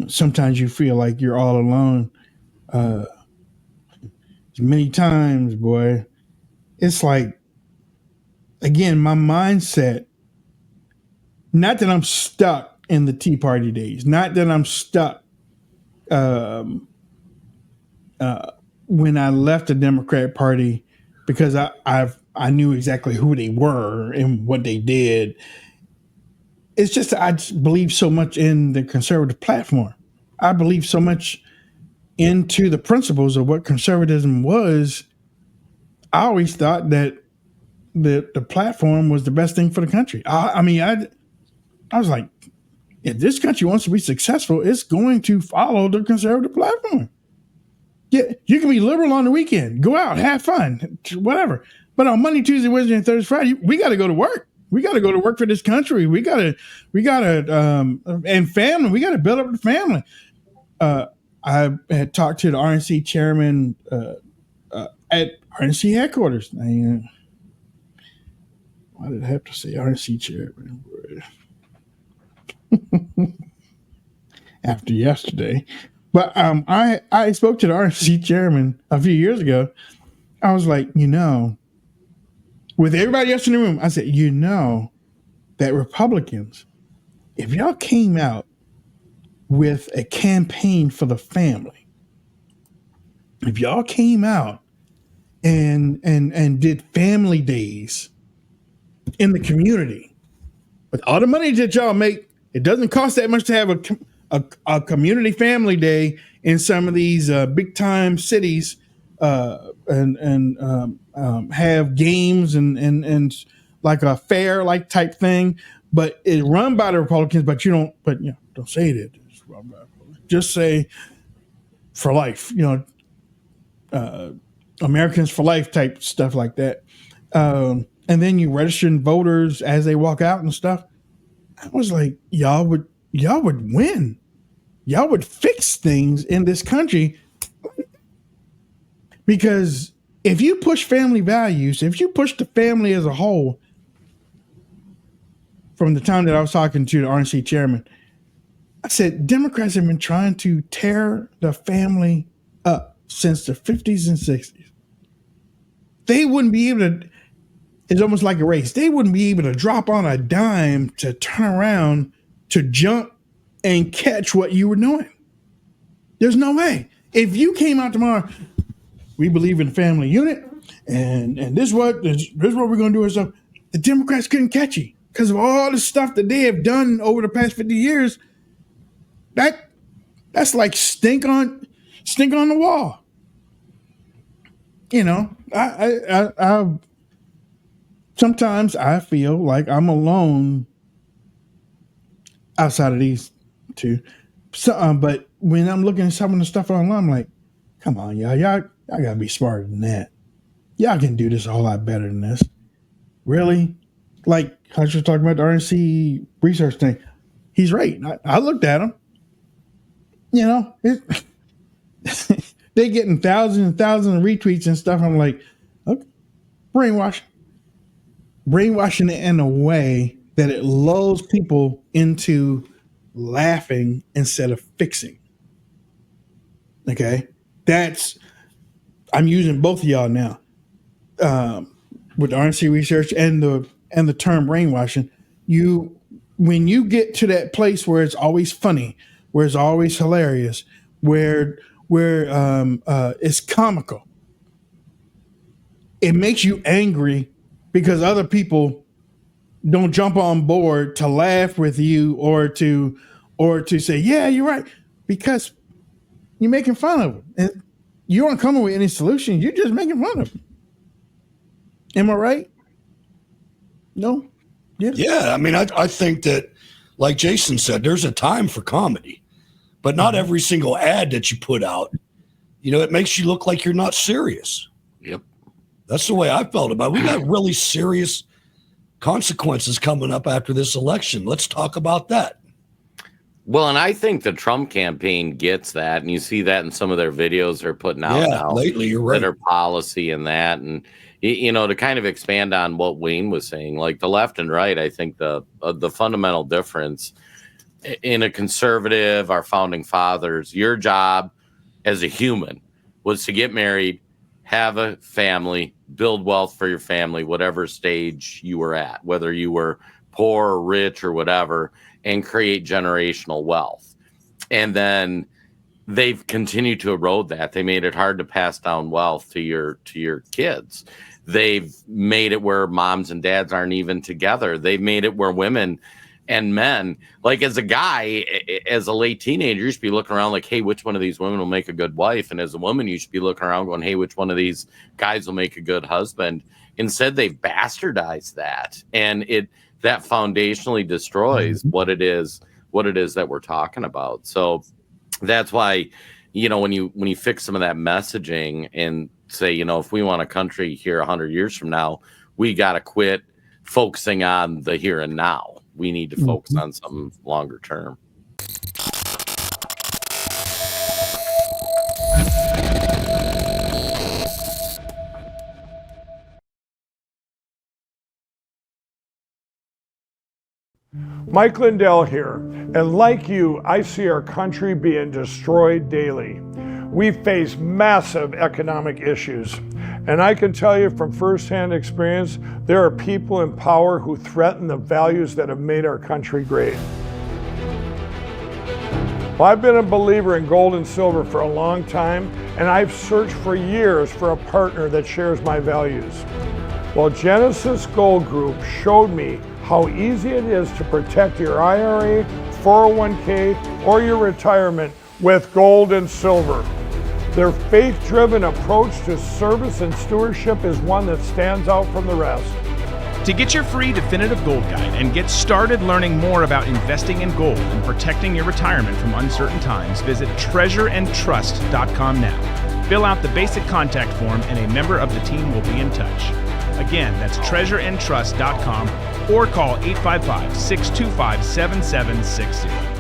Sometimes you feel like you're all alone. Uh, many times, boy, it's like, again, my mindset, not that I'm stuck in the Tea Party days, not that I'm stuck um, when I left the Democratic Party because I knew exactly who they were and what they did. It's just I just believe so much in the conservative platform. I believe so much into the principles of what conservatism was. I always thought that the platform was the best thing for the country. I was like, if this country wants to be successful, it's going to follow the conservative platform. Yeah, you can be liberal on the weekend, go out, have fun, whatever. But on Monday, Tuesday, Wednesday, and Thursday, Friday, we got to go to work. We got to go to work for this country. We got to, and family. We got to build up the family. Uh, I had talked to the RNC chairman at RNC headquarters. Why did I have to say RNC chairman after yesterday? But I spoke to the RNC chairman a few years ago. I was like, with everybody else in the room, I said, that Republicans, if y'all came out with a campaign for the family, if y'all came out and did family days in the community with all the money that y'all make, it doesn't cost that much to have a community family day in some of these big time cities, and have games and like a fair like type thing, but it's run by the Republicans. But don't say it. Just say for life. Americans for life type stuff like that. And then you registering voters as they walk out and stuff. I was like, y'all would win. Y'all would fix things in this country because if you push family values, if you push the family as a whole, from the time that I was talking to the RNC chairman, I said Democrats have been trying to tear the family up since the 50s and 60s. They wouldn't be able to. It's almost like a race. They wouldn't be able to drop on a dime to turn around to jump and catch what you were doing. There's no way. If you came out tomorrow, we believe in the family unit, and this is what we're going to do. Stuff. The Democrats couldn't catch you because of all the stuff that they have done over the past 50 years. That's like stink on the wall. I sometimes I feel like I'm alone outside of these two. So, but when I'm looking at some of the stuff online, I'm like, come on, y'all gotta be smarter than that. Y'all can do this a whole lot better than this. Really? Like Hunter was talking about the RNC research thing. He's right. I looked at him. They getting thousands and thousands of retweets and stuff. I'm like, okay, brainwashing it in a way that it lulls people into laughing instead of fixing. Okay, I'm using both of y'all now with the RNC research and the term brainwashing. When you get to that place where it's always funny, where it's always hilarious, where it's comical, it makes you angry because other people don't jump on board to laugh with you or to say, yeah, you're right, because you're making fun of them. And you aren't coming with any solution. You're just making fun of them. Am I right? No? Yes. Yeah. I mean, I think that, like Jason said, there's a time for comedy, but not every single ad that you put out, it makes you look like you're not serious. Yep. That's the way I felt about it. We got really serious consequences coming up after this election. Let's talk about that. Well, and I think the Trump campaign gets that, and you see that in some of their videos they're putting out now. Lately, you're right. Better policy and that, and to kind of expand on what Wayne was saying, like the left and right. I think the fundamental difference in a conservative, our founding fathers, your job as a human was to get married, have a family, build wealth for your family, whatever stage you were at, whether you were poor or rich or whatever, and create generational wealth. And then they've continued to erode that. They made it hard to pass down wealth to your kids. They've made it where moms and dads aren't even together. They've made it where women and men, like as a guy, as a late teenager, you should be looking around like, hey, which one of these women will make a good wife? And as a woman, you should be looking around going, hey, which one of these guys will make a good husband? Instead, they've bastardized that. And that foundationally destroys what it is that we're talking about. So that's why, when you fix some of that messaging and say, if we want a country here 100 years from now, we got to quit focusing on the here and now. We need to focus on something longer term. Mike Lindell here, and like you, I see our country being destroyed daily. We face massive economic issues, and I can tell you from firsthand experience, there are people in power who threaten the values that have made our country great. Well, I've been a believer in gold and silver for a long time, and I've searched for years for a partner that shares my values. Well, Genesis Gold Group showed me how easy it is to protect your IRA, 401k, or your retirement with gold and silver. Their faith-driven approach to service and stewardship is one that stands out from the rest. To get your free definitive gold guide and get started learning more about investing in gold and protecting your retirement from uncertain times, visit treasureandtrust.com now. Fill out the basic contact form and a member of the team will be in touch. Again, that's treasureandtrust.com or call 855-625-7760.